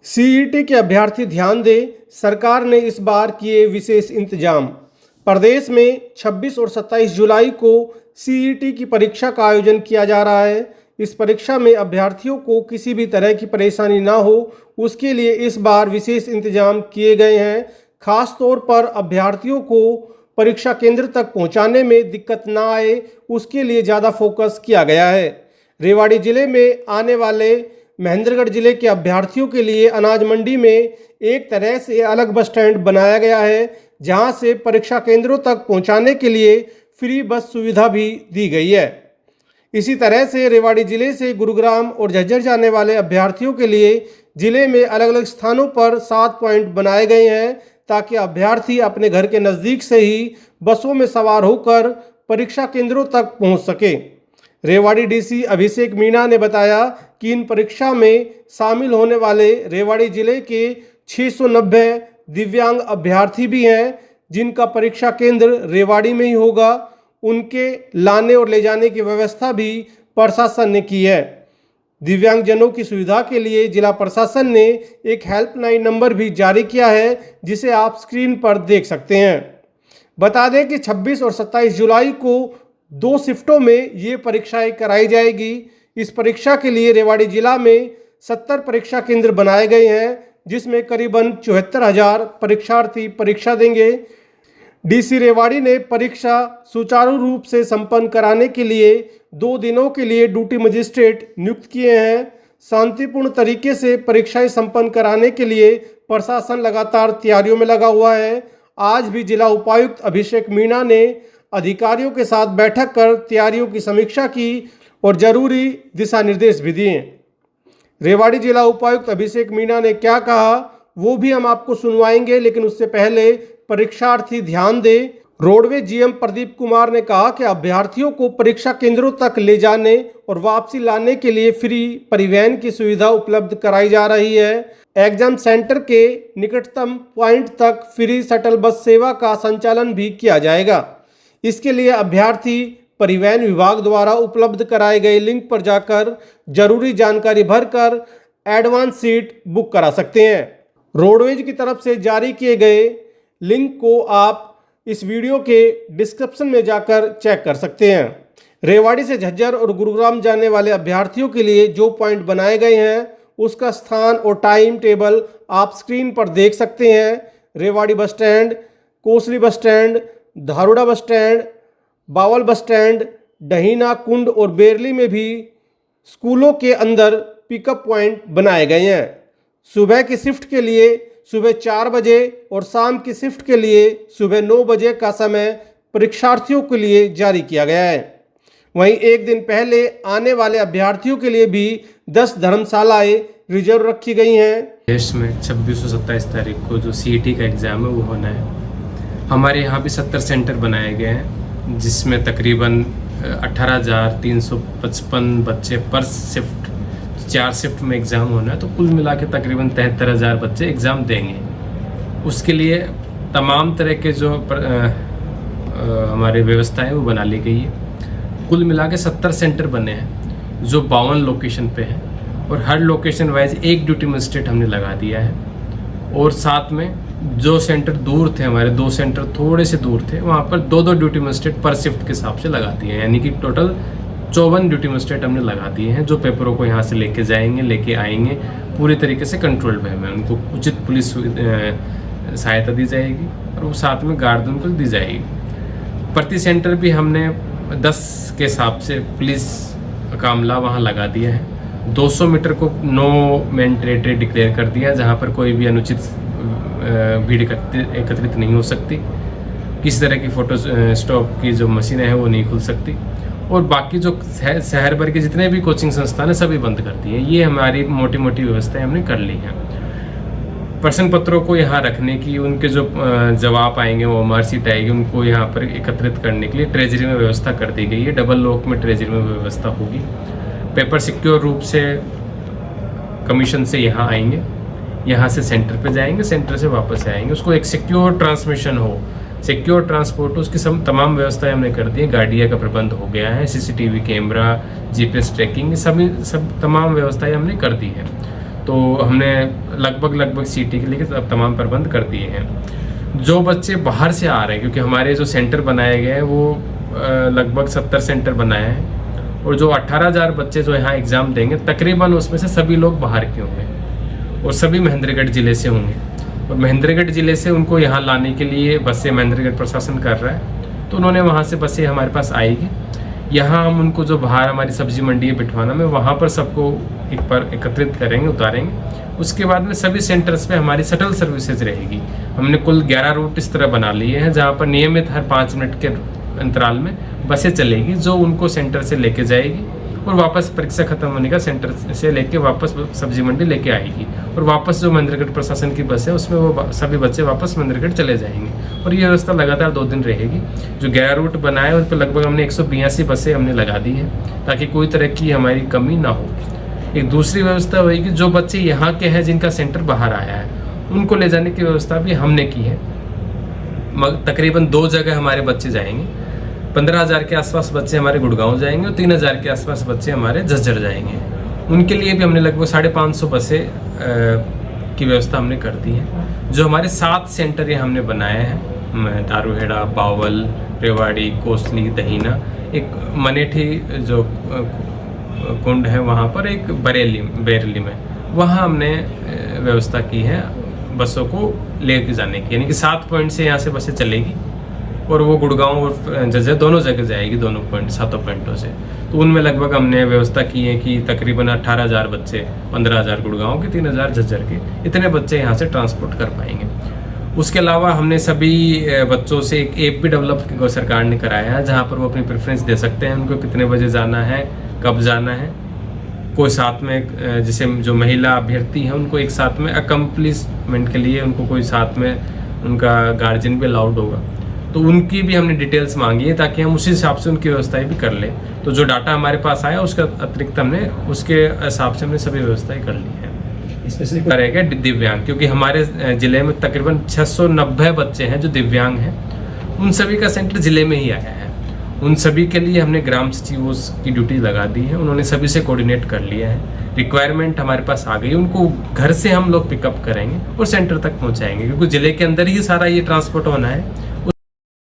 CET के अभ्यर्थी ध्यान दें, सरकार ने इस बार किए विशेष इंतजाम। प्रदेश में 26 और 27 जुलाई को सीईटी की परीक्षा का आयोजन किया जा रहा है। इस परीक्षा में अभ्यर्थियों को किसी भी तरह की परेशानी ना हो, उसके लिए इस बार विशेष इंतजाम किए गए हैं। खास तौर पर अभ्यर्थियों को परीक्षा केंद्र तक पहुंचाने में दिक्कत ना आए, उसके लिए ज़्यादा फोकस किया गया है। रेवाड़ी जिले में आने वाले महेंद्रगढ़ जिले के अभ्यर्थियों के लिए अनाज मंडी में एक तरह से अलग बस स्टैंड बनाया गया है, जहां से परीक्षा केंद्रों तक पहुंचाने के लिए फ्री बस सुविधा भी दी गई है। इसी तरह से रेवाड़ी जिले से गुरुग्राम और झज्जर जाने वाले अभ्यर्थियों के लिए जिले में अलग अलग स्थानों पर 7 पॉइंट बनाए गए हैं, ताकि अभ्यर्थी अपने घर के नज़दीक से ही बसों में सवार होकर परीक्षा केंद्रों तक पहुंच सके। रेवाड़ी डीसी अभिषेक मीणा ने बताया कि इन परीक्षा में शामिल होने वाले रेवाड़ी जिले के 690 दिव्यांग अभ्यर्थी भी हैं, जिनका परीक्षा केंद्र रेवाड़ी में ही होगा। उनके लाने और ले जाने की व्यवस्था भी प्रशासन ने की है। दिव्यांगजनों की सुविधा के लिए जिला प्रशासन ने एक हेल्पलाइन नंबर भी जारी किया है, जिसे आप स्क्रीन पर देख सकते हैं। बता दें कि 26 और 27 जुलाई को 2 शिफ्टों में ये परीक्षाएं कराई जाएगी। इस परीक्षा के लिए रेवाड़ी जिला में 70 परीक्षा केंद्र बनाए गए हैं, जिसमें करीबन 74,000 परीक्षार्थी परीक्षा देंगे। डीसी रेवाड़ी ने परीक्षा सुचारू रूप से संपन्न कराने के लिए 2 दिनों के लिए ड्यूटी मजिस्ट्रेट नियुक्त किए हैं। शांतिपूर्ण तरीके से परीक्षाएं संपन्न कराने के लिए प्रशासन लगातार तैयारियों में लगा हुआ है। आज भी जिला उपायुक्त अभिषेक मीणा ने अधिकारियों के साथ बैठक कर तैयारियों की समीक्षा की और जरूरी दिशा निर्देश भी दिए। रेवाड़ी जिला उपायुक्त अभिषेक मीणा ने क्या कहा, वो भी हम आपको सुनवाएंगे, लेकिन उससे पहले परीक्षार्थी ध्यान दें। रोडवेज जीएम प्रदीप कुमार ने कहा कि अभ्यर्थियों को परीक्षा केंद्रों तक ले जाने और वापसी लाने के लिए फ्री परिवहन की सुविधा उपलब्ध कराई जा रही है। एग्जाम सेंटर के निकटतम पॉइंट तक फ्री शटल बस सेवा का संचालन भी किया जाएगा। इसके लिए अभ्यर्थी परिवहन विभाग द्वारा उपलब्ध कराए गए लिंक पर जाकर जरूरी जानकारी भरकर एडवांस सीट बुक करा सकते हैं। रोडवेज की तरफ से जारी किए गए लिंक को आप इस वीडियो के डिस्क्रिप्शन में जाकर चेक कर सकते हैं। रेवाड़ी से झज्जर और गुरुग्राम जाने वाले अभ्यर्थियों के लिए जो पॉइंट बनाए गए हैं, उसका स्थान और टाइम टेबल आप स्क्रीन पर देख सकते हैं। Rewari bus stand, Kosli bus stand, धारुड़ा bus stand, Bawal bus stand, डहीना, कुंड और बेरली में भी स्कूलों के अंदर पिकअप पॉइंट बनाए गए हैं। सुबह की शिफ्ट के लिए सुबह 4 बजे और शाम की शिफ्ट के लिए सुबह 9 बजे का समय परीक्षार्थियों के लिए जारी किया गया है। वहीं एक दिन पहले आने वाले अभ्यर्थियों के लिए भी 10 धर्मशालाएं रिजर्व रखी गई हैं। देश में 26 और 27 तारीख को जो सीईटी का एग्ज़ाम है वो होना है। हमारे यहाँ भी 70 सेंटर बनाए गए हैं, जिसमें तकरीबन 18,355 बच्चे पर शिफ्ट, 4 शिफ्ट में एग्ज़ाम होना है, तो कुल मिला के तकरीबन 73,000 बच्चे एग्ज़ाम देंगे। उसके लिए तमाम तरह के जो हमारी व्यवस्था है वो बना ली गई है। कुल मिला के 70 सेंटर बने हैं, जो 52 लोकेशन पे हैं, और हर लोकेशन वाइज एक ड्यूटी मजिस्ट्रेट हमने लगा दिया है। और साथ में जो सेंटर दूर थे, हमारे 2 सेंटर थोड़े से दूर थे, वहाँ पर 2-2 ड्यूटी मजिस्ट्रेट पर शिफ्ट के हिसाब से लगा दिए हैं। यानी कि टोटल 54 ड्यूटी मजिस्ट्रेट हमने लगा दिए हैं, जो पेपरों को यहाँ से लेके जाएंगे, लेके आएंगे। पूरी तरीके से कंट्रोल वे में उनको उचित पुलिस सहायता दी जाएगी और वो साथ में गार्ड उनको दी जाएगी। प्रति सेंटर भी हमने 10 के हिसाब से पुलिस का अमला वहाँ लगा दिया है। 200 मीटर को नो मैन टेरिटरी डिक्लेयर कर दिया, जहाँ पर कोई भी अनुचित भीड़ एकत्रित नहीं हो सकती। किसी तरह की फोटो स्टॉप की जो मशीनें हैं वो नहीं खुल सकती। और बाकी जो शहर भर के जितने भी कोचिंग संस्थान हैं सभी बंद कर दिए। ये हमारी मोटी मोटी व्यवस्थाएं हमने कर ली हैं। प्रश्न पत्रों को यहाँ रखने की, उनके जो जवाब आएंगे, वो मार्कशीट आएगी, उनको यहाँ पर एकत्रित करने के लिए ट्रेजरी में व्यवस्था कर दी गई है। डबल लॉक में ट्रेजरी में व्यवस्था होगी। पेपर सिक्योर रूप से कमीशन से यहाँ आएंगे, यहाँ से सेंटर पे जाएंगे, सेंटर से वापस आएंगे। उसको एक सिक्योर ट्रांसमिशन हो, सिक्योर ट्रांसपोर्ट हो, उसकी सब तमाम व्यवस्थाएं हमने कर दी है। गाड़िया का प्रबंध हो गया है, सीसीटीवी कैमरा, जीपीएस ट्रैकिंग, सब तमाम व्यवस्थाएं हमने कर दी है। तो हमने लगभग सीटी के लिए तमाम प्रबंध कर दिए हैं। जो बच्चे बाहर से आ रहे हैं, क्योंकि हमारे जो सेंटर बनाए गए हैं वो लगभग 70 सेंटर बनाए हैं, और जो 18,000 बच्चे जो यहाँ एग्ज़ाम देंगे तकरीबन उसमें से सभी लोग बाहर के होंगे और सभी महेंद्रगढ़ ज़िले से होंगे। और महेंद्रगढ़ ज़िले से उनको यहाँ लाने के लिए बसें महेंद्रगढ़ प्रशासन कर रहा है, तो उन्होंने वहाँ से बसें हमारे पास आएगी। यहाँ हम उनको जो बाहर हमारी सब्जी मंडी है बिठवाना में, वहाँ पर सबको एक बार एकत्रित करेंगे, उतारेंगे। उसके बाद में सभी सेंटर्स पे हमारी शटल सर्विसेज रहेगी। हमने कुल 11 रूट इस तरह बना लिए हैं जहाँ पर नियमित हर 5 मिनट के अंतराल में बसें चलेगी, जो उनको सेंटर से लेके जाएगी और वापस परीक्षा खत्म होने का सेंटर से लेके वापस सब्जी मंडी लेके आएगी, और वापस जो महेंद्रगढ़ प्रशासन की बस है उसमें वो सभी बच्चे वापस महेंद्रगढ़ चले जाएंगे। और ये व्यवस्था लगातार 2 दिन रहेगी। जो 11 रूट बनाए उन पर लगभग हमने 182 बसें हमने लगा दी है, ताकि कोई तरह की हमारी कमी ना हो। एक दूसरी व्यवस्था होगी, जो बच्चे यहाँ के हैं जिनका सेंटर बाहर आया है उनको ले जाने की व्यवस्था भी हमने की है। तकरीबन 2 जगह हमारे बच्चे जाएंगे। 15,000 के आसपास बच्चे हमारे गुड़गांव जाएंगे और 3,000 के आसपास बच्चे हमारे झज्जर जाएंगे। उनके लिए भी हमने लगभग 550 बसें की व्यवस्था हमने कर दी है। जो हमारे 7 सेंटर ये हमने बनाए हैं, दारूहेड़ा, बावल, रेवाड़ी, कोसली, दहीना, एक मनेठी जो कुंड है वहाँ पर, एक बरेली में, वहाँ हमने व्यवस्था की है बसों को लेके जाने की। यानी कि 7 पॉइंट से यहाँ से बसें चलेगी और वो गुड़गांव और झज्जर दोनों जगह जाएगी, दोनों पॉइंट 7 पॉइंटों से। तो उनमें लगभग हमने व्यवस्था की है कि तकरीबन 18,000 बच्चे, 15,000 गुड़गांव के, 3,000 झज्जर के, इतने बच्चे यहाँ से ट्रांसपोर्ट कर पाएंगे। उसके अलावा हमने सभी बच्चों से एक ऐप भी डेवलप सरकार ने कराया है, जहाँ पर वो अपनी प्रेफरेंस दे सकते हैं उनको कितने बजे जाना है, कब जाना है। कोई साथ में, जैसे जो महिला अभ्यर्थी हैं उनको एक साथ में अकम्प्लिशमेंट के लिए उनको कोई साथ में उनका गार्जियन भी अलाउड होगा, तो उनकी भी हमने डिटेल्स मांगी है ताकि हम उसी हिसाब से उनकी व्यवस्थाएं भी कर लें। तो जो डाटा हमारे पास आया उसका अतिरिक्त हमने उसके हिसाब से हमने सभी व्यवस्थाएं कर ली है। इसमें रहेगा दिव्यांग, क्योंकि हमारे ज़िले में तकरीबन 690 बच्चे हैं जो दिव्यांग हैं, उन सभी का सेंटर ज़िले में ही आया है। उन सभी के लिए हमने ग्राम सचिवों की ड्यूटी लगा दी है, उन्होंने सभी से कोऑर्डिनेट कर लिया है। रिक्वायरमेंट हमारे पास आ गई, उनको घर से हम लोग पिकअप करेंगे और सेंटर तक पहुंचाएंगे, क्योंकि ज़िले के अंदर ही सारा ये ट्रांसपोर्ट होना है।